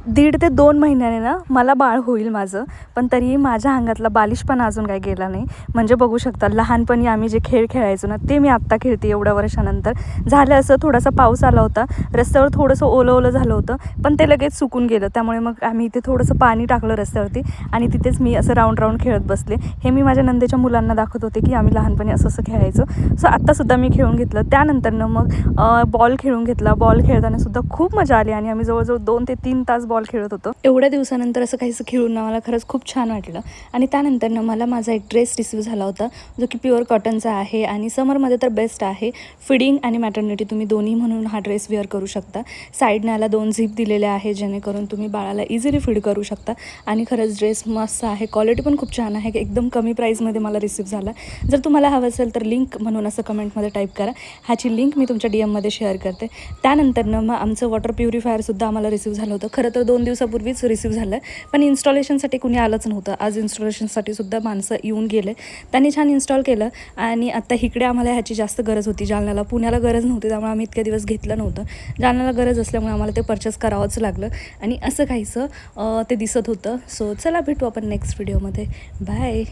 1.5 ते 2 महिन्याने ना मला बाळ होईल माझं, पण तरीही माझ्या अंगातला बालिशपणा अजून काही गेला नाही. म्हणजे बघू शकता, लहानपणी आम्ही जे खेळ खेळायचो ना, ते मी आत्ता खेळते एवढ्या वर्षानंतर. झालं असं, थोडासा पाऊस आला होता, रस्त्यावर थोडंसं ओलं ओलं झालं होतं, पण ते लगेच सुकून गेलं. त्यामुळे मग आम्ही इथे थोडंसं पाणी टाकलं रस्त्यावरती आणि तिथेच मी असं राऊंड राऊंड खेळत बसले. हे मी माझ्या नंदेच्या मुलांना दाखवत होते की आम्ही लहानपणी असं असं खेळायचो. सो आत्तासुद्धा मी खेळून घेतलं. त्यानंतरनं मग बॉल खेळून घेतला. बॉल खेळतानासुद्धा खूप मजा आली आणि आम्ही जवळजवळ 2 ते 3 तास बॉल खेळत होतो. एवढ्या दिवसानंतर असं काहीसं खेळून ना मला खरंच खूप छान वाटलं. आणि त्यानंतरनं मला माझा एक ड्रेस रिसीव्ह झाला होता, जो की प्युअर कॉटनचा आहे आणि समरमध्ये तर बेस्ट आहे. फिडिंग आणि मॅटर्निटी तुम्ही दोन्ही म्हणून हा ड्रेस वेअर करू शकता. साईडने याला 2 झिप दिलेल्या आहे, जेणेकरून तुम्ही बाळाला इझिली फीड करू शकता. आणि खरंच ड्रेस मस्त आहे, क्वालिटी पण खूप छान आहे. एकदम कमी प्राईसमध्ये मला रिसीव्ह झाला. जर तुम्हाला हवं असेल तर लिंक म्हणून असं कमेंटमध्ये टाईप करा. ह्याची लिंक मी तुमच्या DMमध्ये शेअर करते. त्यानंतरनं मग आमचं वॉटर प्युरिफायरसुद्धा आम्हाला रिसीव्ह झालं होतं. खरं तर 2 दिवसापूर्वीच रिसीव्ह झालं आहे, पण इन्स्टॉलेशनसाठी कुणी आलंच नव्हतं. आज इन्स्टॉलेशनसाठी सुद्धा माणसं येऊन गेले. त्यांनी छान इन्स्टॉल केलं आणि आता इकडे आम्हाला ह्याची जास्त गरज होती. जालन्याला, पुण्याला गरज नव्हती, त्यामुळे आम्ही इतके दिवस घेतलं नव्हतं. जालन्याला गरज असल्यामुळे आम्हाला ते परचेस करावंच लागलं आणि असं काहीसं ते दिसत होतं. सो चला, भेटू आपण नेक्स्ट व्हिडिओमध्ये. बाय.